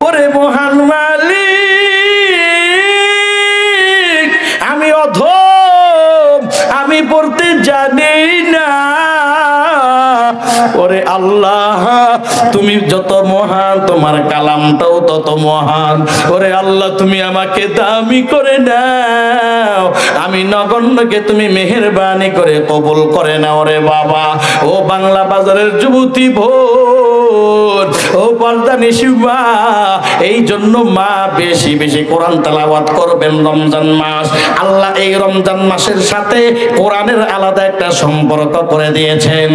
ওরে মহান মালিক, আমি অধম, আমি পড়তে জানি না। ওরে আল্লাহ, তুমি যত মহান, তোমার কালামটাও তত মহান। ওরে আল্লাহ, তুমি আমাকে দামি করে নাও, আমি নগণ্যকে তুমি মেহেরবানি করে কবুল করে নাও রে বাবা। ও বাংলা বাজারের যুবতী ভোর, ও পর্দানিশি মা, এই জন্য মা বেশি বেশি কোরআন তেলাওয়াত করবেন রমজান মাস। আল্লাহ এই রমজান মাসের সাথে কোরআনের আলাদা একটা সম্পর্ক করে দিয়েছেন।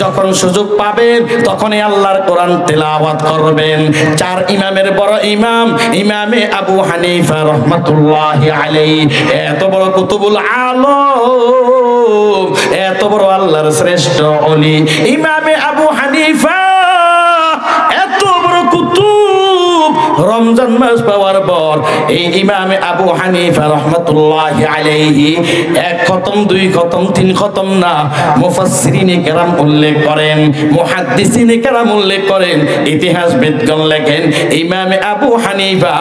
যখন সুযোগ পাবেন তখনই আল্লাহর কোরআন তেলাওয়াত করবেন। চার ইমামের বড় ইমাম ইমামে আবু হানিফা রাহমাতুল্লাহি আলাইহি, এত বড় কুতুবুল আলম, এত বড় আল্লাহর শ্রেষ্ঠ ওলি ইমামে আবু হানিফা, এত বড় কুতুব, রমজান মাস পাওয়ার পর এই ইমামে আবু হানিফা রাহমাতুল্লাহি আলাইহি এক খতম, দুই খতম, তিন খতম না, মুফাসসিরিনে কেরাম উল্লেখ করেন, মুহাদ্দিসিনে কেরাম উল্লেখ করেন, ইতিহাসবিদগণ লেখেন ইমামে আবু হানিফা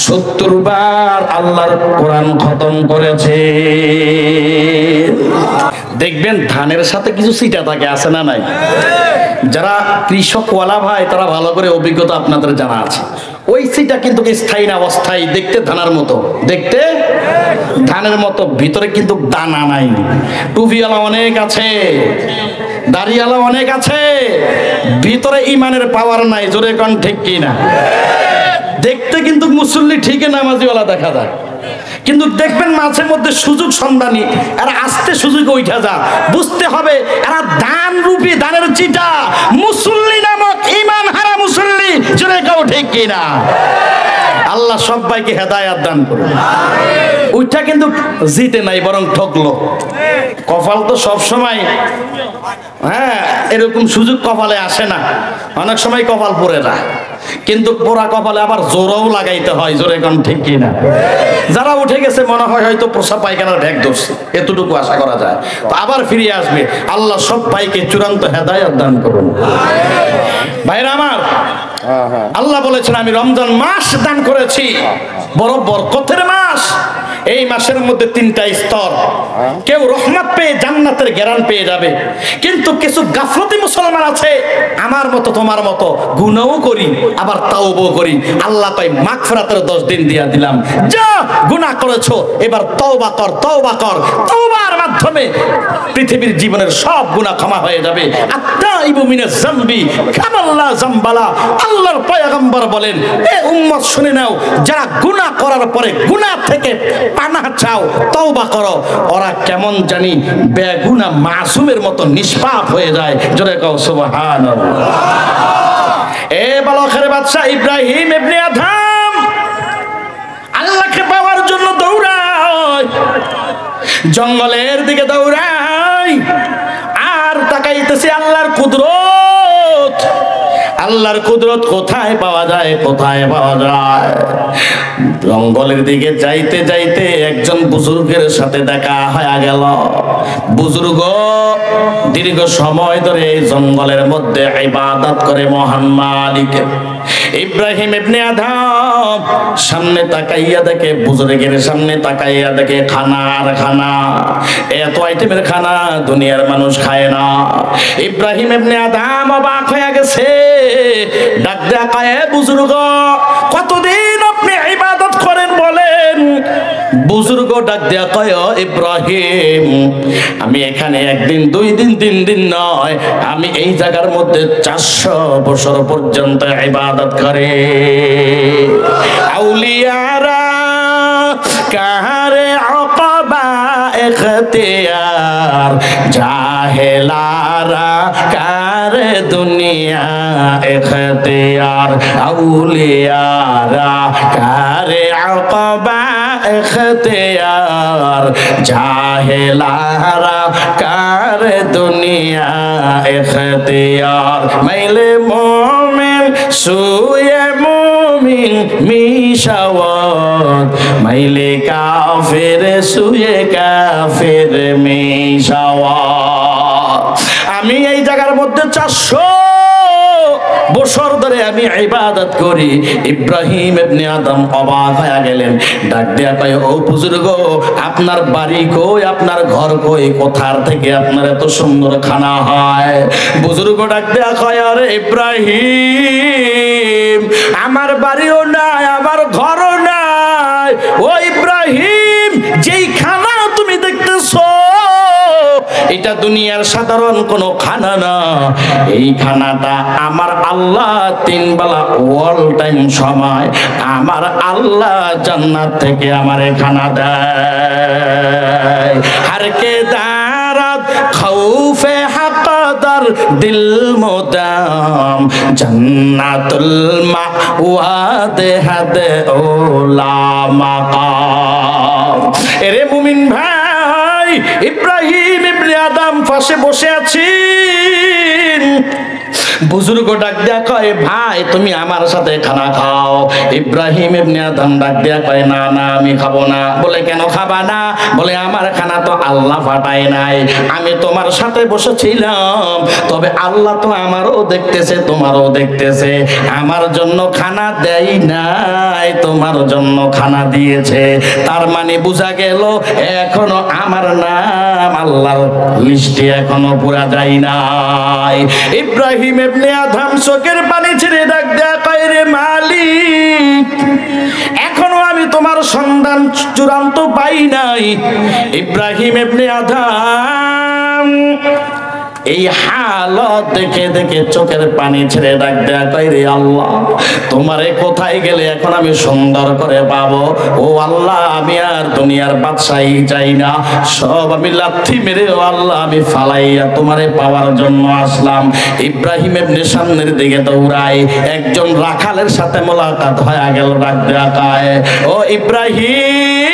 70 বার আল্লাহর কোরআন খতম করেছে। দেখবেন ধানের সাথে কিছু সিটা থাকে, আছে না নাই? যারা কৃষকওয়ালা ভাই তারা ভালো করে অভিজ্ঞতা আপনাদের জানা আছে। ওই সিটা কিন্তু স্থায়ী না, অস্থায়ী। দেখতে ধানের মতো, দেখতে ধানের মতো, ভিতরে কিন্তু দানা নাই। টুপিওয়ালা অনেক আছে, দাড়িওয়ালা অনেক আছে, ভিতরে ইমানের পাওয়ার নাই। জোরে কোন ঠিক কিনা? দেখতে কিন্তু মুসল্লি ঠিকই নামাজিওয়ালা দেখা যায়, কিন্তু দেখবেন মাঝে মধ্যে সুযোগ সন্ধানী, এরা আস্তে সুযোগে উঠা যা। বুঝতে হবে এরা দান রূপী, দানের চিটা, মুসল্লি নামক ইমান হারা মুসল্লি। জোরে কাও ঠিক কিনা? আল্লাহ সবাইকে হেদায়েত দান করুন। ওইটা কিন্তু জিতে নাই, বরং ঠকলো। কপাল তো সব সময়, হ্যাঁ, এরকম সুযোগ কপালে আসে না, অনেক সময় কপাল পড়ে না, কিন্তু পোড়া কপালে আবার জোরও লাগাইতে হয়। জোরে কোন ঠিক কিনা? যারা উঠে গেছে মনে হয় হয়তো প্রসাব পায়খানার ঢেক ধরছে, এতটুকু আশা করা যায়। তো আবার ফিরে আসবে। আল্লাহ সব ভাইকে চূড়ান্ত হেদায়েত দান করুন। ভাইরা আমার, আল্লাহ বলেছেন আমি রমজান মাস দান করেছি, বড় বরকতের মাস। এই মাসের মধ্যে 3টা স্তর। কেউ রহমত পেয়ে জান্নাতের গ্যারান্টি পেয়ে যাবে, কিন্তু কিছু গাফলতি মুসলমান আছে আমার মতো তোমার মতো, গুনাহও করি আবার তাওবাও করি। আল্লাহ কয় মাগফিরাতের 10 দিন দিয়া দিলাম, যা গুনাহ করেছো এবার তওবা কর, তওবা কর। তওবার মাধ্যমে পৃথিবীর জীবনের সব গুনাহ ক্ষমা হয়ে যাবে। আত্তাইবু মিনাজ যামবি কামাল্লা যামবালা। আল্লাহর পয়গম্বর বলেন, এ উম্মত শুনে নাও, যারা গুনাহ করার পরে গুনাহ থেকে পানাহ চাও, তওবা করো, ওরা কেমন জানি বেগুনাহ মাসুমের মতো নিষ্পাপ হয়ে যায়। জোরে কও সুবহানাল্লাহ। এ বালখের বাদশা ইব্রাহিম ইবনে আদম আল্লাহকে পাওয়ার জন্য দৌড়ায়, জঙ্গলের দিকে দৌড়ায়, আর তাকাইতেছে আল্লাহর কুদরত। আল্লাহর কুদরত কোথায় পাওয়া যায়, কোথায় পাওয়া যায়? জঙ্গলের দিকে যাইতে যাইতে একজন বুজুর্গের সাথে দেখা হয়ে গেল। বুজুর্গ দীর্ঘ সময় ধরে এই জঙ্গলের মধ্যে ইবাদত করে মহান মালিকের। ইব্রাহিম ইবনে আদম সামনে তাকাইয়া দেখে, বুজুর্গের সামনে তাকাইয়া দেখে খানা আর খানা, এত আইটেমের খানা দুনিয়ার মানুষ খায় না। ইব্রাহিম ইবনে আদম অবাক হয়ে গেছে, ডাক দেয়া কয়, বুজুর্গ কতদিন আপনি ইবাদত করেন বলেন? বুজুর্গ ডাক দেয়া কয়, ইব্রাহিম আমি এখানে একদিন, 2 দিন, 3 দিন নয়, আমি এই জায়গার মধ্যে 400 বছর পর্যন্ত ইবাদত করে। আউলিয়ারা কারে আকাবা ইখতিয়ার, জাহেলারা কারে দুনিয়া ইখতিয়ার। আউলিয়ারা কারে আকাবা ইখতিয়ার, জাহেলারা কারে দুনিয়া ইখতিয়ার। মাইলে মোমেন সুয়ে মুমিন মিশাওয়াত, মাইলে কাফের সুয়ে কাফের মিশাওয়াত। আমি এই জায়গার মধ্যে 400 বছর ধরে বলে আমি ইবাদত করি। ইব্রাহিম ইবনে আদম অবাক হয়ে গেলেন, ডাক দেয়া কয়, ও বুজুর্গ, আপনার বাড়ি কই, আপনার ঘর কই, কোথার থেকে আপনার এত সুন্দর খানা হয়? বুজুর্গ ডাক দেয়া কয়, আরে ইব্রাহিম, আমার বাড়িও নাই, আমার ঘরও নাই। ও ইব্রাহিম, যেই খানা তুমি দেখতেছো এটা দুনিয়ার সাধারণ কোনো খানা না। এই খানাটা আমার আল্লাহ 3 বেলা অল টাইম সময় আমার আল্লাহ জান্নাত থেকে আমারে খানা দেয়। হর কে দারাত খৌফে হাকাদার দিল মুদাম জান্নাতুল মাওয়াদে হাদে ওলা মাকাম। এরে মুমিন ভাই, ইব্রাহিম ইবনে আদম পাশে বসে আছেন। বুজুর্গ ডাক দেয়া কয়, ভাই তুমি আমার সাথে খানা খাও। ইব্রাহিম ইবনে আদম ডাক দেয়া কয়, না না, আমি খাবো না। বলে, কেন খাবা না? বলে, আমার খানা তো আল্লাহ পাঠায় নাই, আমি তোমার সাথে বসেছিলাম, তবে আল্লাহ তো আমারও দেখতেছে তোমারও দেখতেছে, আমার জন্য খানা দেয় নাই, তোমার জন্য খানা দিয়েছে। তার মানে বোঝা গেল এখনো আমার নাম আল্লাহর লিস্টে এখনো পুরা যায় নাই। ইব্রাহিম ইবনে আদম চোখের পানি ছেড়ে ডাক দেয়া কয়, রে মালিক, এখনো আমি তোমার সন্ধান চূড়ান্ত পাই নাই। ইব্রাহিম ইবনে আদম এই হালত দেখে দেখে চোখের পানি ছেড়ে ডাক দেয়া কয়, রে আল্লাহ, তোমারে কোথায় গেলে এখন আমি সুন্দর করে পাবো? ও আল্লাহ, আমি আর দুনিয়ার বাদশাহী চাই না, সব আমি লাথি মেরে ও আল্লাহ আমি ফালাইয়া তোমারে পাওয়ার জন্য আসলাম। ইব্রাহিম ইবনে সামনের দিকে দৌড়ায়, একজন রাখালের সাথে মোলাকাত হয়ে গেল। ডাক দেয়া কয়, ও ইব্রাহিম,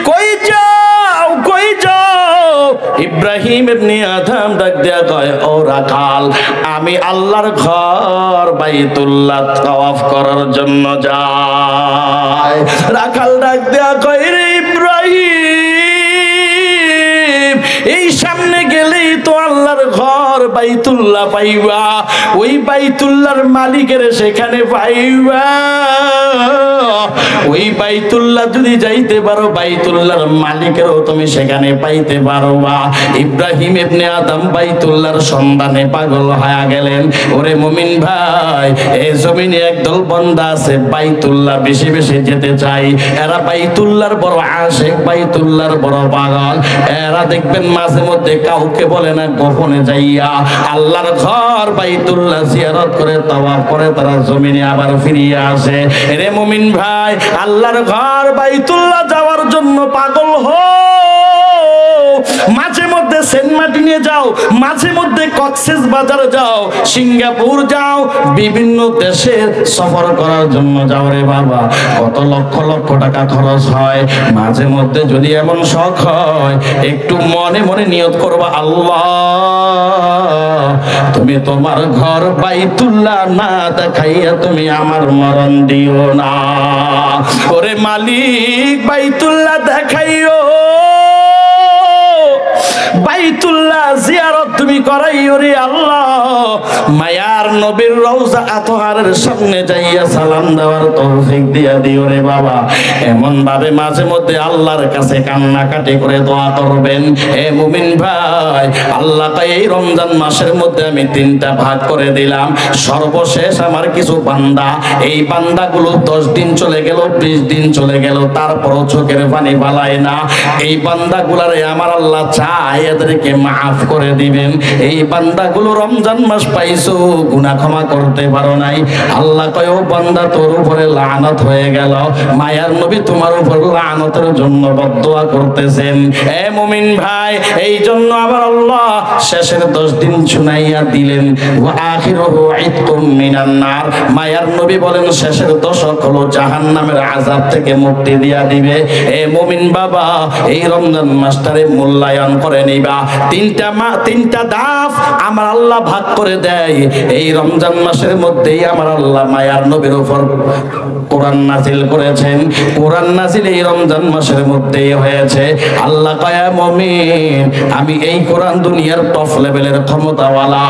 কই যাও, কই যাও? ইব্রাহিম ইবনে আদম ডাক দেয়া কয়, ও রাখাল, আমি আল্লাহর ঘর বাইতুল্লাহ তাওয়াফ করার জন্য যাই। রাখাল ডাক দেয়া কয়, রে ইব্রাহিম, এই সামনে গেলেই তো আল্লাহর ঘর বাইতুল্লাহ পাইবা, ওই বাইতুল্লাহর মালিকের সেখানে পাইবা। ওই বাইতুল্লাহ যদি যাইতে পারো, বাইতুল্লাহর মালিকেরও তুমি সেখানে পাইতে পারবা। ইব্রাহিম ইবনে আদম বাইতুল্লাহর সন্ধানে পাগল হয়ে গেলেন। ওরে মুমিন ভাই, এই জমিনে একদল বান্দা আছে বাইতুল্লাহ বেশি বেশি যেতে চাই, এরা বাইতুল্লাহর বড় আশিক, বাইতুল্লাহর বড় পাগল। এরা দেখবেন মাঝে মধ্যে কাউকে বলে না, গোপনে যাইয়া আল্লাহর ঘর বাইতুল্লাহ জিয়ারত করে তাওয়াফ করে তারা জমিনে আবার ফিরিয়ে আসে। রে মুমিন ভাই, আল্লাহর ঘর বাইতুল্লাহ যাওয়ার জন্য পাগল হও। মাঝে মধ্যে সেন্ট মার্টিনে যাও, মাঝে মধ্যে কক্সেস বাজার যাও, সিঙ্গাপুর যাও, বিভিন্ন দেশে সফর করার জন্য যাও। রে বাবা, কত লক্ষ লক্ষ টাকা খরচ হয়। মাঝে মধ্যে যদি এমন শখ হয়, একটু মনে মনে নিয়ত করবা, আল্লাহ তুমি তোমার ঘর বাইতুল্লাহ না দেখাইয়া তুমি আমার মরণ দিও না। ওরে মালিক, বাইতুল্লাহ দেখাইও, বাইতুল্লাহ জিয়ারত তুমি করাইও রে আল্লাহ। মায়ার নবীর রওজা আতহারের সামনে যাইয়া সালাম দেওয়ার তৌফিক দিয়া দিও রে বাবা। এমন ভাবে মাঝে মধ্যে আল্লাহর কাছে কান্নাকাটি করে দোয়া করবেন। হে মুমিন ভাই, আল্লাহকে এই রমজান মাসের মধ্যে আমি 3টা ভাগ করে দিলাম। সর্বশেষ আমার কিছু বান্দা, এই বান্দাগুলো 10 দিন চলে গেল, 20 দিন চলে গেল, তারপরও চোখের পানি পালায় না। এই বান্দাগুলারে আমার আল্লাহ চায় এদেরকে মাফ করে দিবেন। এই বান্দাগুলো রমজান মাস পাইছো, গুনাহ ক্ষমা করতে পারো নাই, আল্লাহ কয়, ও বান্দা তোর উপরে লানত হয়ে গেল। মায়ার নবী তোমার উপর লানতের জন্য বদদোয়া করতেছেন। এ মুমিন ভাই, এই জন্য আবার আল্লাহ শেষের 10 দিন শুনাইয়া দিলেন, ওয়া আখিরুহু ইতকুম মিনান নার। মায়ার নবী বলেন শেষের দশক হলো জাহান্নামের আযাব থেকে মুক্তি দিয়া দিবে। এ মুমিন বাবা, এই রমজান মাসটারে মূল্যায়ন করে নিবা। তিনটা ধাপ আমার আল্লাহ ভাগ করে দেয়। এই রমজান মাসের মধ্যেই আমার আল্লাহ মায়ার নবীর উপর কোরআন নাজিল করেছেন। কোরআন নাজিল এই রমজান মাসের মধ্যেই হয়েছে। আল্লাহ কয় মুমিন, আমি এই কোরআন দুনিয়ার টপ লেভেলের ক্ষমতাওয়ালা।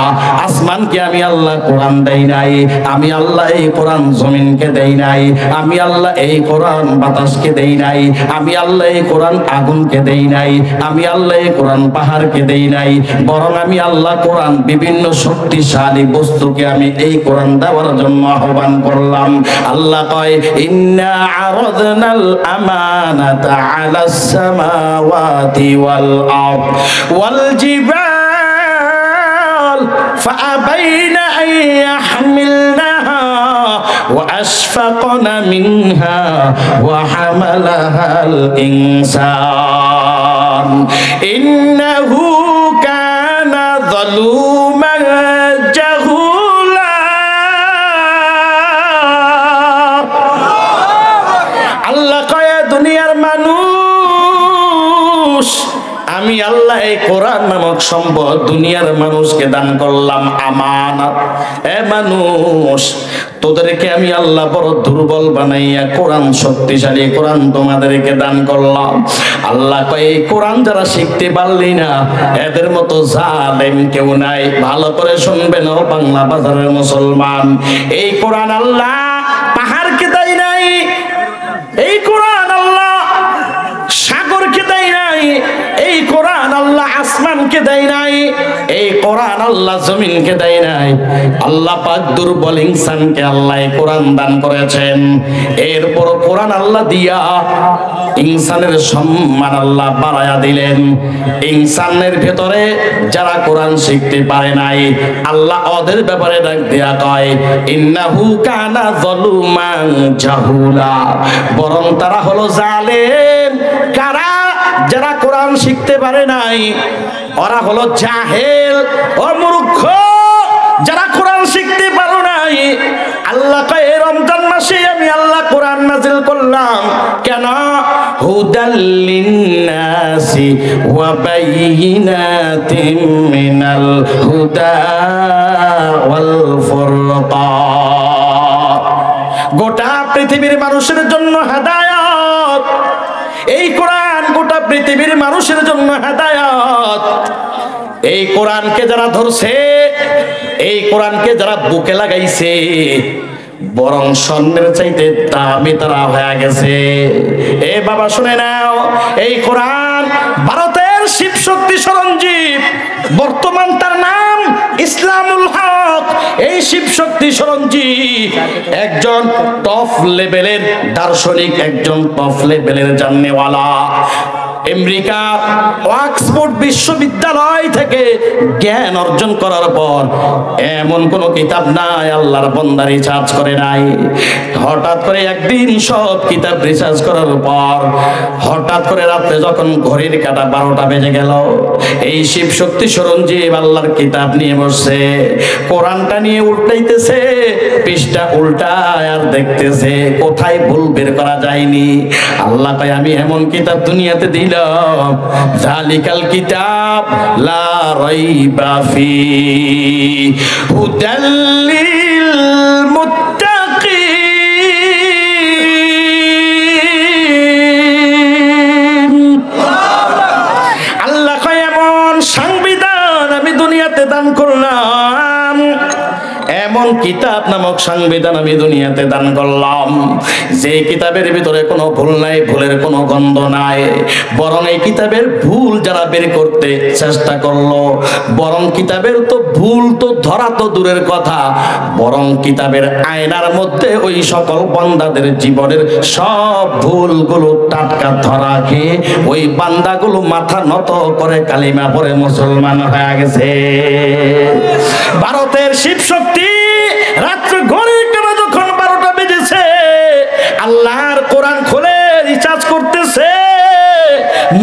আসমানকে আমি আল্লাহ কোরআন দেই নাই, আমি আল্লাহ এই কোরআন জমিনকে দেই নাই, আমি আল্লাহ এই কোরআন বাতাসকে দেই নাই, আমি আল্লাহ এই কোরআন আগুনকে দেই নাই, আমি আল্লাহ এই কোরআন পাহাড়কে দেই নাই, বরং আমি আল্লাহ কোরআন বিভিন্ন শক্তিশালী বস্তুকে আমি এই কোরআন দেওয়ার জন্য আহ্বান করলাম। আল্লাহ কয় ইন্না আরাদনাল আমানাতা আলাস সামাওয়াতি ওয়াল আরদ ওয়াল জিবাল ফাআবাইনা আন ইয়াহমিলনাহা وأشفقن منها وحملها الإنسان إنه كان ظلوما جهولا আল্লাহ কয় দুনিয়ার মানুষ, আমি আল্লাহ এই কোরআন নামক সম্পদ দুনিয়ার মানুষকে দান করলাম আমানত। এ মানুষ, তোদেরকে আমি আল্লাহ বড় দুর্বল বানাইয়া কোরআন শক্তিশালী কোরআন তোমাদেরকে দান করলাম। আল্লাহ কয় এই কোরআন যারা শিখতে পারলি না, এদের মতো জালেম কেউ নাই। ভালো করে শুনবেন ও বাংলা বাজারের মুসলমান, এই কোরআন আল্লাহ পাহাড়কে দেয় নাই, এই কোরআন আল্লাহ সাগরকে দেয় নাই, এই কোরআন আল্লাহ আসমানকে দেয় নাই, এই কোরআন আল্লাহ জমিনকে দেয় নাই। আল্লাহ পাক দুর্বল ইনসানকে আল্লাহ কোরআন দান করেছেন। এরপর কোরআন আল্লাহ দিয়া ইনসানের সম্মান আল্লাহ বাড়ায়া দিলেন। ইনসানের ভেতরে যারা কোরআন শিখতে পারে নাই, আল্লাহ ওদের ব্যাপারে ডাক দিয়া কয় ইন্নাহু কানা যালুমান জাহুলা, বরং তারা হলো জালেম। কারা? যারা কোরআন শিখতে পারে নাই, ওরা হলো জাহেল ও মূর্খ। যারা কোরআন শিখতে পারো নাই, আল্লাহ কয় এই রমজান মাসে আমি আল্লাহ কোরআন নাজিল করলাম। কেন? হুদাল লিন্নাসি ওয়া বাইয়িনাতিন মিনাল হুদা ওয়াল ফুরকান, গোটা পৃথিবীর মানুষের জন্য হেদায়েত। এই কোরআন গোটা পৃথিবীর মানুষের জন্য হেদায়েত। এই কোরআনকে যারা ধরছে, এই কোরআনকে যারা বুকে লাগাইছে, বরং স্বর্ণের চাইতে দামি তারা হয়ে গেছে। এ বাবা শুনে নাও, এই কোরআন ভারতের শিব শক্তি সরঞ্জীব, বর্তমান তার নাম ইসলামুল হক। এই শিব শক্তি সরঞ্জীব একজন টপ লেভেলের দার্শনিক, একজন টপ লেভেলের জাননেওয়ালা। আমেরিকা অক্সফোর্ড বিশ্ববিদ্যালয় থেকে জ্ঞান অর্জন করার পর এমন কোন কিতাব নাই আল্লাহর বান্দা রিসার্চ করে নাই। হঠাৎ করে একদিন সব কিতাব রিসার্চ করার পর হঠাৎ করে রাতে যখন ঘড়ির কাঁটা 12টা বেজে গেল, এই শিব শক্তি সরঞ্জীব আল্লাহর কিতাব নিয়ে বসছে, কোরআনটা নিয়ে উল্টাইতেছে, পৃষ্ঠা উল্টায় আর দেখতেছে কোথায় ভুল বের করা যায়নি। আল্লাহ কয় আমি এমন কিতাব দুনিয়াতে দিলাম, যালিকাল কিতাব লা রাইবা ফি হুদাল লিল মুত্তাকিন। আল্লাহ কয় এমন সংবিধান আমি দুনিয়াতে দান করলাম, এমন কিতাব নামক সংবিধান আমি দুনিয়াতে দান করলাম, যে কিতাবের ভিতরে কোনো ভুল নাই, ভুলের কোনো গন্ধ নাই। বরং এই কিতাবের ভুল যারা বের করতে চেষ্টা করলো, বরং কিতাবের তো ভুল তো ধরা তো দূরের কথা, বরং কিতাবের আয়নার মধ্যে ওই সকল বান্দাদের জীবনের সব ভুলগুলো টাটকা ধরা খেয়ে ওই বান্দাগুলো মাথা নত করে কালিমা পড়ে মুসলমান হয়ে গেছে। ভারতের শিব শক্তি রাত্রে ঘড়ির কাঁটা যখন 12টা বেজেছে, আল্লাহর কোরআন খুলে রিসার্চ করতেছে,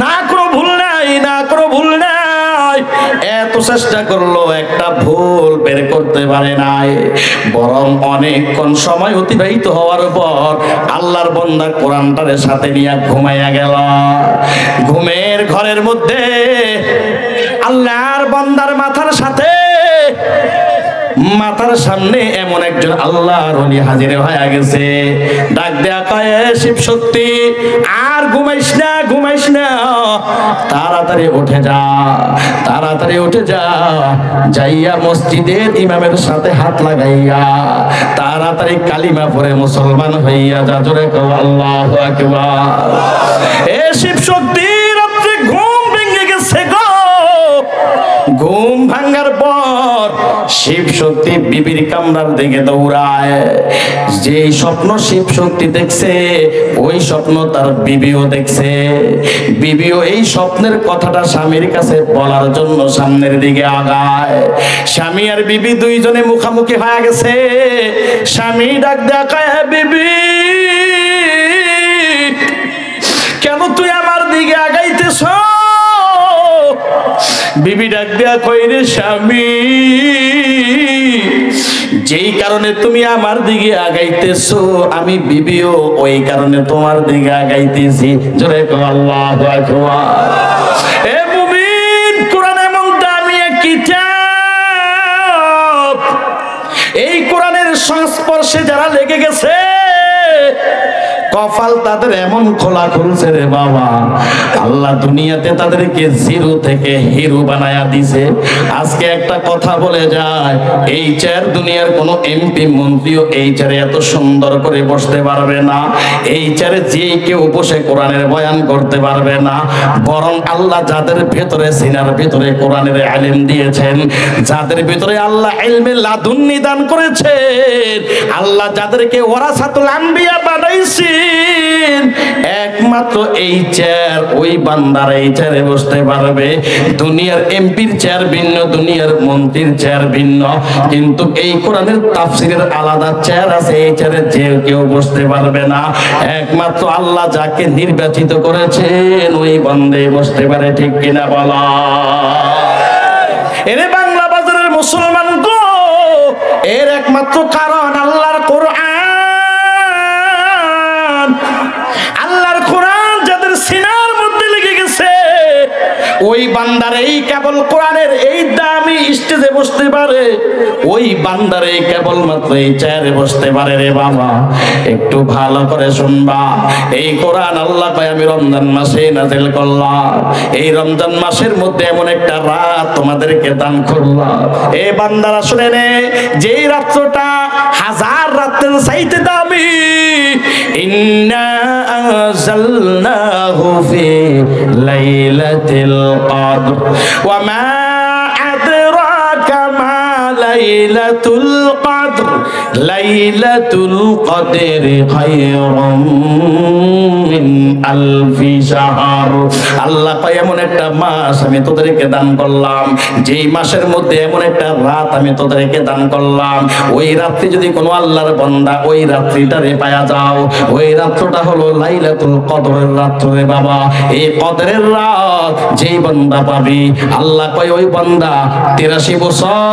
না কোনো ভুল নাই, না কোনো ভুল নাই। এত চেষ্টা করলো, একটা ভুল বের করতে পারে নাই। বরং অনেকক্ষণ সময় অতিবাহিত হওয়ার পর আল্লাহর বান্দা কোরআনটারে সাথে নিয়ে ঘুমাইয়া গেল। ঘুমের ঘরের মধ্যে আল্লাহর বান্দার মাথার সাথে মাথার সামনে এমন একজন আল্লাহর ওলি হাজির হয়ে গেছে। ডাক দেয়া কয়, শিব শক্তি আর ঘুমাইস না, তাড়াতাড়ি উঠে যা, তাড়াতাড়ি উঠে যা, যাইয়া মসজিদের ইমামের সাথে হাত লাগাইয়া তাড়াতাড়ি কালিমা পড়ে মুসলমান হইয়া যা। জোরে কও আল্লাহু আকবার। এ শিব শক্তি রাত্রে ঘুম ভেঙে গেছে গো। ঘুম ভাঙার পর শিব শক্তি বিবির কামরার দিকে দৌড়ায়। যে স্বপ্ন শিব শক্তি দেখছে ওই স্বপ্ন তার বিবিও দেখছে। বিবিও এই স্বপ্নের কথাটা স্বামীর কাছে বলার জন্য সামনের দিকে আগায়। স্বামী আর বিবি দুইজনে মুখামুখি হয়ে গেছে। স্বামী ডাক দেখায়, বিবি কেন তুই আমার দিকে আগাইতেছ? বিবি ডাক দেয়া কই, রে স্বামী, যেই কারণে তুমি আমার দিকে আগাইতেছো আমি বিবিও ওই কারণে তোমার দিকে আগাইতেছি। জোরে কও আল্লাহু আকবার। এ মুমিন, কোরআন এমন দামি এক কিতাব, এই কোরআনের সংস্পর্শে যারা লেগে গেছে কপাল তাদের এমন খোলা খুলছে রে বাবা। আল্লাহ দুনিয়াতে তাদেরকে জিরো থেকে হিরো বানায়া দিছে। আজকে একটা কথা বলে যায়, এই চেয়ার দুনিয়ার কোনো এমপি মন্ত্রীও এই চেয়ারে এত সুন্দর করে বসতে পারবে না। এই চেয়ারে যে কেউ বসে কোরআনের বয়ান করতে পারবে না। বরং আল্লাহ যাদের ভেতরে সিনার ভেতরে কোরআনের ইলম দিয়েছেন, যাদের ভেতরে আল্লাহ ইলমে লাদুন্নি দান করেছেন, আল্লাহ যাদেরকে ওয়ারাসাতুল আম্বিয়া বানাইছে, একমাত্র এই চেয়ার ওই বান্দার এই চেয়ারে বসতে পারবে। দুনিয়ার এমপির চেয়ার ভিন্ন, দুনিয়ার মন্ত্রীর চেয়ার ভিন্ন, কিন্তু এই কোরআনের তাফসীরের আলাদা চেয়ার আছে। এই চেয়ারে যে কেউ বসতে পারবে না। একমাত্র আল্লাহ যাকে নির্বাচিত করেছেন ওই বান্দে বসতে পারে। ঠিক কিনা বলা? এরে বাংলা বাজারের মুসলমান গো, এর একমাত্র কারণ আল্লাহর কোরআন। আল্লাহর কোরআন যাদের সিনার মধ্যে লেগে গেছে ওই বান্দারেই কেবল কোরআনের এই দামি স্টেজে বসতে পারে। ওই বান্দারে কেবলমাত্র এই চেয়ারে বসতে পারে রে বাবা। একটু ভালো করে শুনবা, এই কোরআন আল্লাহ কয় আমি রমজান মাসে নাযিল করলাম। এই রমজান মাসের মধ্যে এমন একটা রাত তোমাদেরকে দান করলাম। এই বান্দারা শুনে নে, যেই রাত্রটা হাজার রাতের চাইতে দামি। ইন্না আনজালনাহু ফি লাইলাতিল কদর ওয়া মা আদরাকা মা লাইলাতুল কদর লাইলাতুল কদরি খায়রুম মিন আলফি শাহর। আল্লাহ কয় এমন একটা মাস আমি তোদেরকে দান করলাম, যেই মাসের মধ্যে এমন একটা রাত আমি তোদেরকে দান করলাম। ওই রাত্রি যদি কোনো আল্লাহর বান্দা ওই রাত্রিটারে পায়া যাও, ওই রাত্রটা হলো লাইলাতুল কদরের রাত্র রে বাবা। এই কদরের রাত যেই বান্দা পাবি, আল্লাহ কয় ওই বান্দা 83 বছর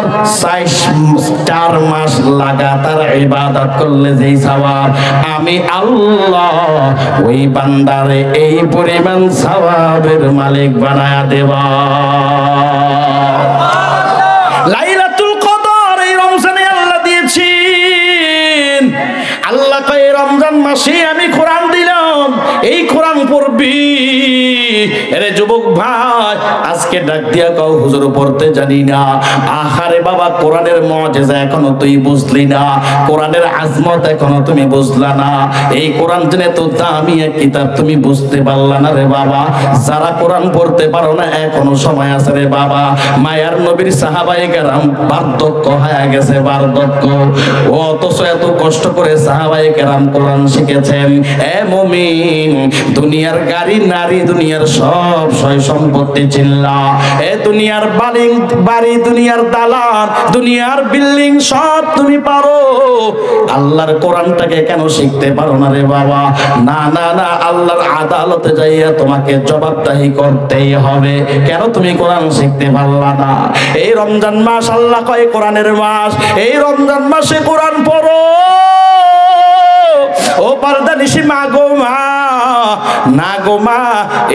4 মাস লাগাতার ইবাদত করলে যেই সওয়াব, আমি আল্লাহ ওই বান্দারে এই পরিমাণ সওয়াবের মালিক বানায়া দেবা। লাইলাতুল কদর এই রমজানে আল্লাহ দিয়েছেন। আল্লাহ কয় রমজান মাসে আমি কোরআন দিলাম, এই কোরআন পড়বি। এরে যুবক ভাই, আজকে ডাক দিয়া কও হুজুর পড়তে জানি না। আহারে বাবা, কোরআনের মুজিজা এখনো তুই বুঝলি না, কোরআনের আজমত এখনো তুমি বুঝলা না। এই কোরআন জেনে তো দামি এক কিতাব তুমি বুঝতে পারলা না রে বাবা। যারা কোরআন পড়তে পারো না এখনো সময় আছে রে বাবা। মায়ার নবীর সাহাবায়ে কেরাম বার্ধক্য হয়ে গেছে, বার্ধক্য। অথচ এত কষ্ট করে সাহাবায়ে কেরাম কোরআন শিখেছেন। এ মুমিন, দুনিয়ার গাড়ি নারী, দুনিয়ার সব সয় সম্পত্তি চিল্লা, এ দুনিয়ার বাড়ি, দুনিয়ার দালান, দুনিয়ার বিল্ডিং সব তুমি পারো, আল্লাহর কোরআনটাকে কেন শিখতে পারো না রে বাবা? না না না, আল্লাহর আদালতে যাইয়া তোমাকে জবাবদাহি করতেই হবে। কেন তুমি কোরআন শিখতে পারলা না? এই রমজান মাস আল্লাহ কয় কোরআনের মাস, এই রমজান মাসে কোরআন পড়ো। ও পর্দা নিশি মা গো মা, না গো মা,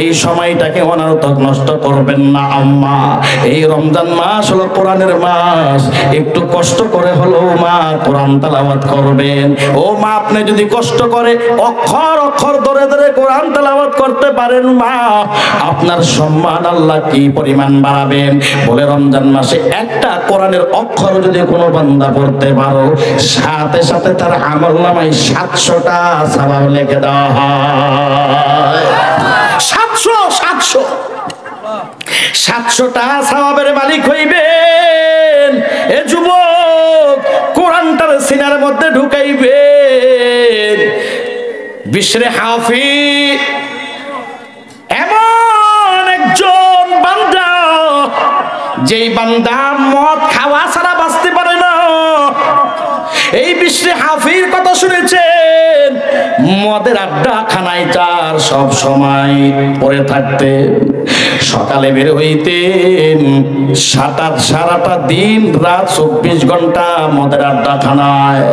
এই সময়টাকে অনর্থক নষ্ট করবেন না আম্মা। এই রমজান মাস হলো কোরআনের মাস, একটু কষ্ট করে হলো মা কোরআন তেলাওয়াত করবেন। ও মা, আপনি যদি কষ্ট করে অক্ষর অক্ষর ধরে ধরে কোরআন তেলাওয়াত করতে পারেন মা, আপনার সম্মান আল্লাহ কি পরিমাণ বাড়াবেন। বলে রমজান মাসে একটা কোরআনের অক্ষর যদি কোনো বান্দা পড়তে পারো, সাথে সাথে তার আমলনামায় 700টা সওয়াব লিখে দেওয়া হয়। 700টা সওয়াবের মালিক হইবেন। এ যুবক, কোরআনটার সিনার মধ্যে ঢুকাইবেন। বিশ্রে হাফিজ এমন একজন বান্দা, যেই বান্দা মদ খাওয়া ছাড়া বাঁচতে পারে না। এই বিশ্রে হাফির কথা শুনেছেন, মদের আড্ডা খানায় চার সব সময় পড়ে থাকতেন। সকালে বের হইতেন, সারাটা দিন রাত 24 ঘন্টা মদের আড্ডা খানায়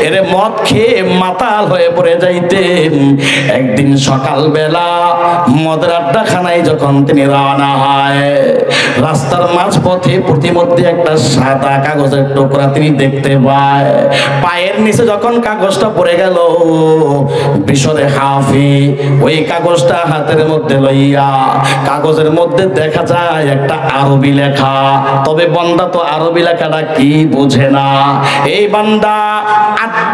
এরে মদ খেয়ে মাতাল হয়ে পড়ে যাইতেন। একদিন সকালবেলা মদের আড্ডা খানায় যখন তিনি রওনা হয়, রাস্তার মাঝপথে প্রতিমধ্যে একটা সাদা কাগজের টুকরা তিনি দেখতে পায়। পায়ের নিচে যখন কাগজটা পড়ে গেল, বিশরে হাফি ওই কাগজটা হাতের মধ্যে লইয়া, কাগজের মধ্যে দেখা যায় একটা আরবি লেখা। তবে বান্দা তো আরবি লেখাটা কি বুঝে না। এই বান্দা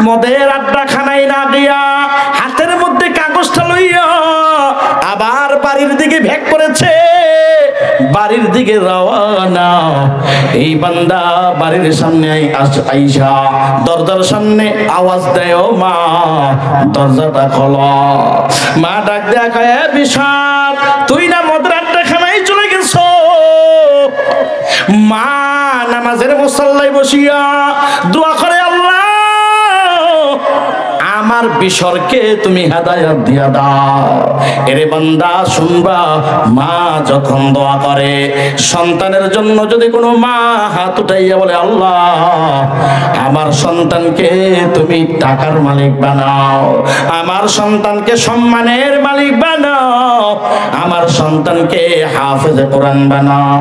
মদের আড্ডা খানায় না গিয়া হাতের মধ্যে কাগজটা লইয়া আবার বাড়ির দিকে ভেগ করেছে, বাড়ির দিকে রওনা। এই বান্দা বাড়ির সামনে আইসা দরজার সামনে আওয়াজ দেয়, ও মা দরজাটা খোলো। মা ডাক দেয়া কয়, বিশাল তুই না মদের আড্ডা খানায় চলে গেছো? মা নামাজের মুসাল্লায় বসিয়া দোয়া করে, আল্লাহ আমার বিশরকে তুমি হেদায়েত দিয়া দাও। এরে বান্দা শুনবা, মা যখন দোয়া করে সন্তানের জন্য, যদি কোনো মা হাত উঠাইয়া বলে, আল্লাহ আমার সন্তানকে তুমি টাকার মালিক বানাও, আমার সন্তানকে সম্মানের মালিক বানাও, আমার সন্তানকে হাফেজে কোরআন বানাও,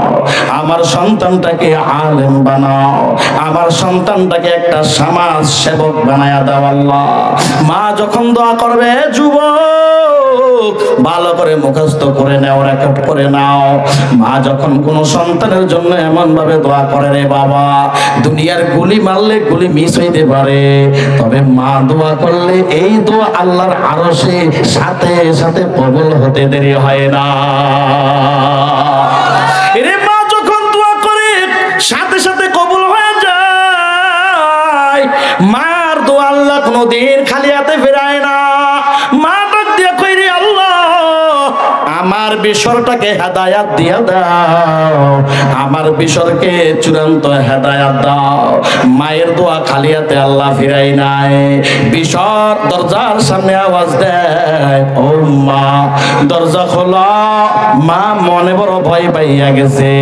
আমার সন্তানটাকে আলেম বানাও, আমার সন্তানটাকে একটা সমাজ সেবক বানায়া দাও আল্লাহ। মা যখন দোয়া করবে, যুবক ভালো করে মুখস্থ করে নাও, রেকর্ড করে নাও। মা যখন কোন সন্তানের জন্য এমন ভাবে দোয়া করে, রে বাবা দুনিয়ার গুলি মারলে গুলি মিস হইতে পারে, তবে মা দোয়া করলে এই দোয়া আল্লাহর আরশে সাথে সাথে কবুল হতে দেরি হয় না। এরে মা যখন দোয়া করে সাথে সাথে কবুল হয়ে যায়। মার দোয়া আল্লাহ কোনদিন খালি হাতে ফেরায় না। মা ডাক দিয়া কই, রে আল্লাহ আমার বিশরটাকে হেদায়াত দিয়া দাও, আমার বিশরকে চূড়ান্ত হেদায়াত দাও। মায়ের দোয়া খালি হাতে আল্লাহ ফিরাই নাই। বিশর দরজার সামনে আওয়াজ দেয়, ও মা দরজা খোলা। মা মনে বড় ভয় পাইয়া গেছে,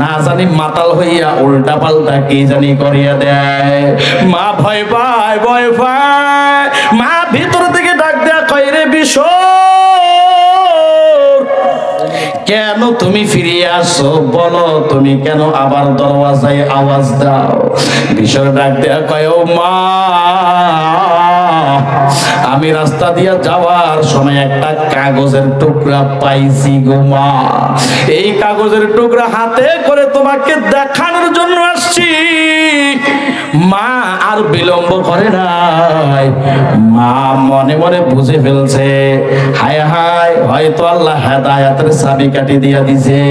না জানি মাতাল হইয়া উল্টা পাল্টা কি জানি করিয়া দেয়। মা ভয় পায়, ভয় পায়। মা ভিতর থেকে ডাক দেয়া কয়, রে বিশর কেন তুমি ফিরে আসো, বলো তুমি কেন আবার দরওয়াজায় আওয়াজ দাও। বিশর ডাক দেয়া কয়, ও মা আমি রাস্তা দিয়া যাওয়ার সময় একটা কাগজের টুকরা পাইছি গো মা, এই কাগজের টুকরা হাতে করে তোমাকে দেখানোর জন্য আসছি। মা আর বিলম্ব করে নাই। মা মনে মনে বুঝে ফেলছে, হায় হায় হয়তো আল্লাহ হেদায়েতের চাবিকাঠি দিয়া দিছে।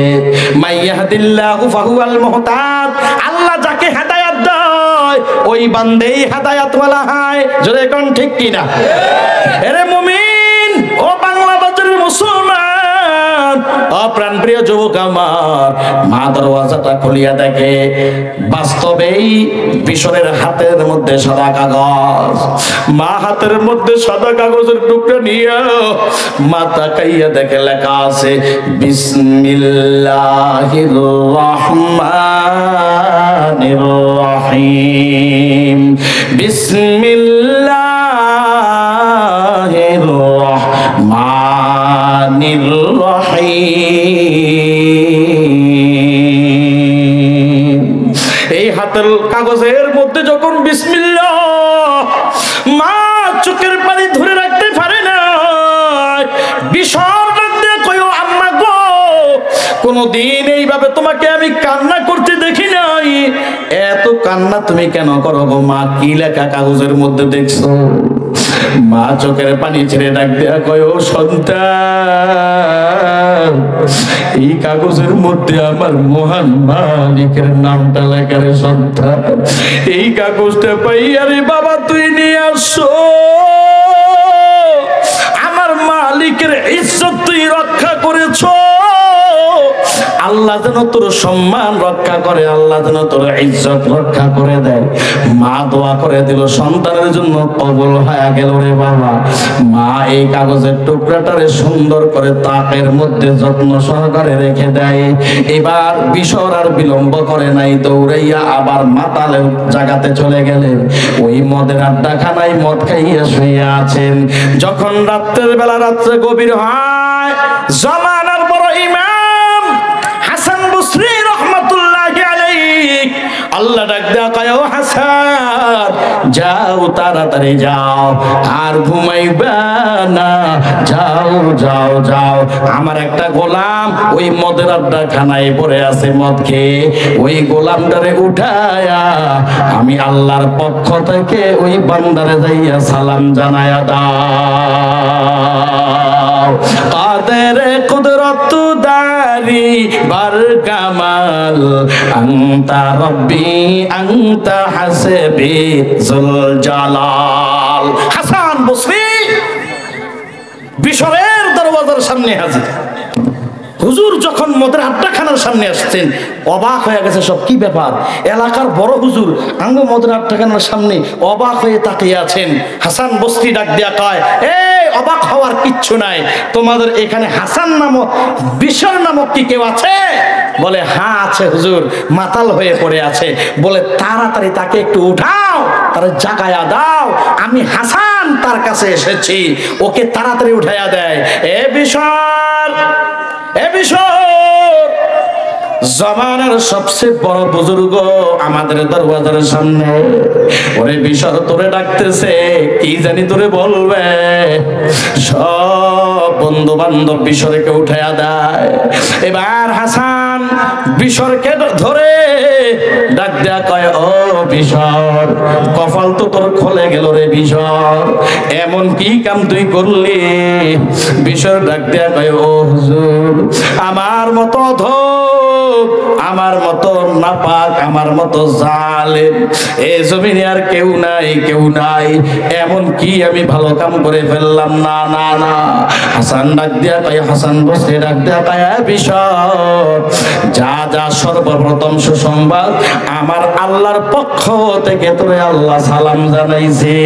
মাইয়াহদিল্লাহু ফাহুয়াল মুহতাদ, আল্লাহ যাকে হেদায়েত দেয় ওই বান্দেই হেদায়েতওয়ালা হয়। জোরে কোন ঠিক কিনা? এরে মুমিন, ও বাংলা বাজারের মুসলমান, অপ্রাণ প্রিয় যুবক আমার, মা দরওয়াজাটা খুলিয়া দেখে বাস্তবেই বিশরের হাতের মধ্যে সাদা কাগজ। মা হাতের মধ্যে সাদা কাগজের টুকরা নিয়ে মা তাকাইয়া দেখে লেখা আছে, বিসমিল্লাহির রহমানির রহিম, বিসমিল্লাহির রহমানির কোনদিন এইভাবে তোমাকে আমি কান্না করতে দেখি নাই। এত কান্না তুমি কেন করো গো মা? কি লেখা কাগজের মধ্যে দেখছো? মা চোখের পানি ছেড়ে ডাক দেয়া কয়, ও সন্তান, এই কাগজের মধ্যে আমার মহান মালিকের নামটা লেখা রে সন্তান। এই কাগজটা পাইয়া রে বাবা তুই নিয়ে আসো। আমার মালিকের ইজ্জত তুই রক্ষা করেছো। আল্লাহ যেন তোর সম্মান রক্ষা করে, আল্লাহ যেন তোর ইজ্জত রক্ষা করে দেয়। মা দোয়া করে দিল, সন্তানের জন্য কবুল হয়ে গেল রে বাবা। মা এই কাগজের টুকরাটারে সুন্দর করে তাকের মধ্যে যত্ন সহকারে রেখে দেয়। এবার বিশর আর বিলম্ব করে নাই, দৌড়াইয়া আবার মাতালের জায়গাতে চলে গেলেন। ওই মদের আড্ডাখানায় মদ খাইয়া শুয়ে আছেন। যখন রাত্রের বেলা, রাত্রে গভীর হয়, জামানার বড় ইমাম হাসান বসরি রহমাতুল্লাহি আলাইহি আল্লাহ ডাক দেয়া কয়, ও হাসান যাও, তাড়াতাড়ি যাও, আর ঘুমাইবা না, যাও যাও যাও। আমার একটা গোলাম ওই মদের আড্ডাখানায় পড়ে আছে মদ খেয়ে, ওই গোলামটারে উঠায়া আমি আল্লাহর পক্ষ থেকে ওই বান্দারে যাইয়া সালাম জানায়া দাও। কাদের কুদরত দারি বার কামাল, আনতা রব্বি আনতা হাসবি জুল জালাল। হাসান বসরি বিশরের দরওয়াজার সামনে হাজির। হুজুর যখন মদের আড্ডাখানার সামনে আসছেন, অবাক হয়ে গেছে সব। কি ব্যাপার? এলাকার বড় হুজুর আঙ্গ মদের আড্ডাখানার সামনে অবাক হয়ে তাকিয়ে আছেন। হাসান বসরি ডাক দেয়া কয়, এই অবাক হওয়ার কিচ্ছু নাই, তোমাদের এখানে হাসান নামক বিশর নামক কি কেউ আছে? বলে হ্যাঁ আছে হুজুর, মাতাল হয়ে পড়ে আছে। বলে তাড়াতাড়ি তাকে একটু উঠাও, তার জাগায়া দাও, আমি হাসান তার কাছে এসেছি, ওকে তাড়াতাড়ি উঠাইয়া দেয়। এ বিশর, এ বিশর, জমানার সবচেয়ে বড় বুজুর্গ আমাদের দরওয়াজার সামনে। ওরে বিশর তোরে ডাকতেছে, কি জানি তোরে বলবে। সব বন্ধু বান্ধব বিশরকে উঠাইয়া দেয়। এবার হাসান বিশরকে ধরে ডাক দেয়া কয়, ও বিশর, কপাল তো তোর খুলে গেল রে বিশর, এমন কি কাম তুই করলি? বিশর ডাক দেয়া কয়, ও হুজুর, আমার মতো অধম, আমার মতো নাপাক, আমার মতো জালেম এ জমিনে আর কেউ নাই, কেউ নাই। এমন কি আমি ভালো কাম করে ফেললাম? না না না। হাসান ডাক দেয়া কয়, হাসান বসে ডাক দেয়া কয়, বিশর, যা যা, সর্বপ্রথম সুসংবাদ, আমার আল্লাহর পক্ষ থেকে তোরে আল্লাহ সালাম জানাইছে।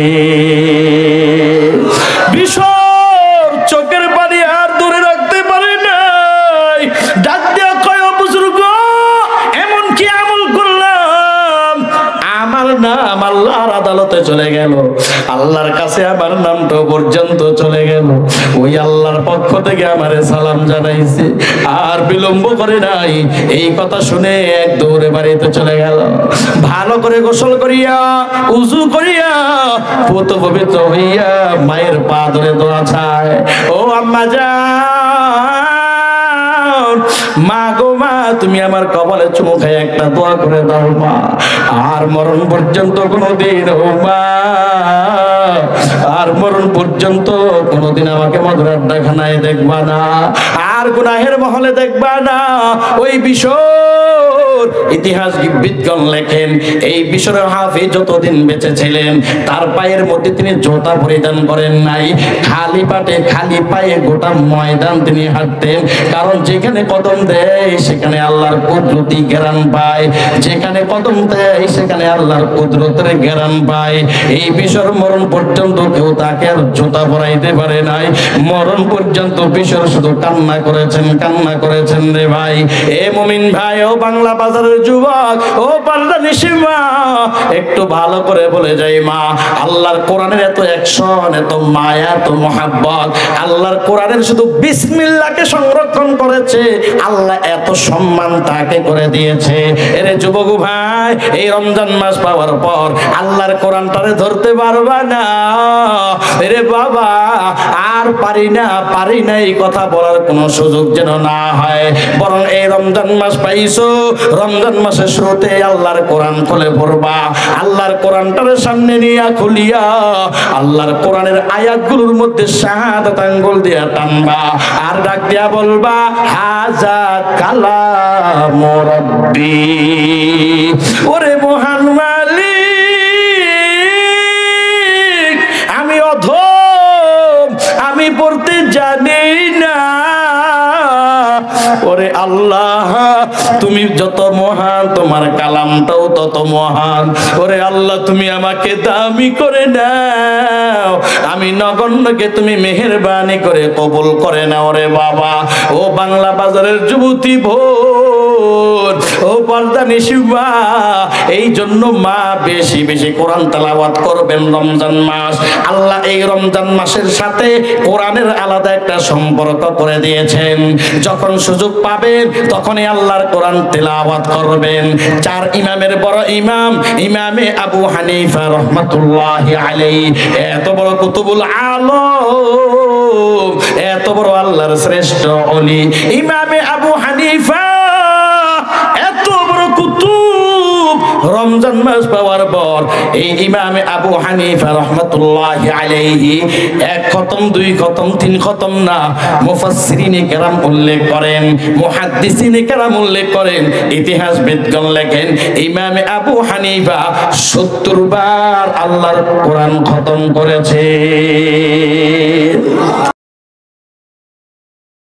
বিশর চোখের পানি আর দূরে রাখতে পারে নাই, ডাক দেয়া কয়, বুজুর্গ, এমন কি আমল করলাম আমার নাম আল্লাহর আদালতে চলে গেল, আল্লাহর কাছে আমার নামটা পর্যন্ত চলে গেল। ওই আল্লাহর পক্ষ থেকে আমারে সালাম জানাইছে, আর বিলম্ব করে নাই। এই কথা শুনে এক দৌড়ে বাড়িতে চলে গেল। ভালো করে গোসল করিয়া, উযু করিয়া, পুত পবিত্র হইয়া মায়ের পা ধরে দোয়া চায়, ও আম্মা যান, মা গো মা, তুমি আমার কপালে চুমু খাই একটা দোয়া করে দাও মা, আর মরণ পর্যন্ত কোনোদিন, ও মা, আর মরণ পর্যন্ত কোনোদিন আমাকে মদের আড্ডাখানায় দেখবা না, আর গুনাহের মহলে দেখবা না। ওই বিশর ইতিহাসবিদগণ লেখেন, এই বিশরের হাফিজ যতদিন বেঁচে ছিলেন তার পায়ের মধ্যে তিনি জুতা পরিধান করেন নাই, খালি পাটে খালি পায়ে গোটা ময়দান তিনি হাঁটতেন। কারণ যেখানে কদম দেয় সেখানে আল্লাহর কুদরতি জ্ঞান পায়, যেখানে কদম দেয় সেখানে আল্লাহর কুদরতের জ্ঞান পায়। এই বিশর মরণ পর্যন্ত কেউ তাকে আর জুতা পরাইতে পারে নাই। মরণ পর্যন্ত বিশর শুধু কান্না করেছেন, কান্না করেছেন রে ভাই। এ মুমিন ভাই, ও বাংলা বাজারের যুবক, ও পাল্লা নিশিমা, একটু ভালো করে বলে যাই মা, আল্লাহর কোরআনের এত অ্যাকশন, এত মায়া, এত মহাব্বত, আল্লাহর কোরআনের শুধু বিসমিল্লাহকে সংরক্ষণ করেছে, আল্লাহ এত সম্মান তাকে করে দিয়েছে। এরে যুবক ভাই, এই রমজান মাস পাওয়ার পর আল্লাহর কোরআনটারে ধরতে পারবা না, এরে বাবা, আর আর পারি না এই কথা বলার কোনো সুযোগ যেন না হয়, বরং এই রমজান মাস পাইছো, রমজান মাসের শুরুতে আল্লাহর কোরআন খুলে পড়বা, আল্লাহর কোরআনটার সামনে নিয়ে খুলিয়া আল্লাহর কোরআনের আয়াতগুলোর মধ্যে শাহাদাত আঙ্গুল দিয়া টানবা, আর ডাক দিয়া বলবা হাজা কালাম রাব্বি। ওরে মহান মালিক, আমি অধম, আমি পড়তে জানি না। ওরে আল্লাহ, তুমি যত মহান, তোমার কালামটাও তত মহান। ওরে আল্লাহ, তুমি আমাকে দামি করে নাও, আমি নগণ্যকে তুমি মেহেরবানি করে কবুল করে নাও রে বাবা। ও বাংলা বাজারের যুবতী ভোর, ও পর্দানিশি মা, এই জন্য মা বেশি বেশি কোরআন তেলাওয়াত করবেন রমজান মাস। আল্লাহ এই রমজান মাসের সাথে কোরআনের আলাদা একটা সম্পর্ক করে দিয়েছেন। যখন সুযোগ পাবেন তখনই আল্লাহর কোরআন তেলাওয়াত করবেন। চার ইমামের বড় ইমাম ইমামে আবু হানিফা রাহমাতুল্লাহি আলাইহি, এত বড় কুতুবুল আলম, এত বড় আল্লাহর শ্রেষ্ঠ ওলি ইমামে আবু হানিফা, এত বড় কুতুব, রমজান মাস পাওয়ার পর এই ইমামে আবু হানিফা রাহমাতুল্লাহি আলাইহি এক খতম, দুই খতম, তিন খতম না, মুফাসসিরিনে কেরাম উল্লেখ করেন, মুহাদ্দিসিনে কেরাম উল্লেখ করেন, ইতিহাসবিদগণ লেখেন ইমামে আবু হানিফা 70 বার আল্লাহর কোরআন খতম করেছে।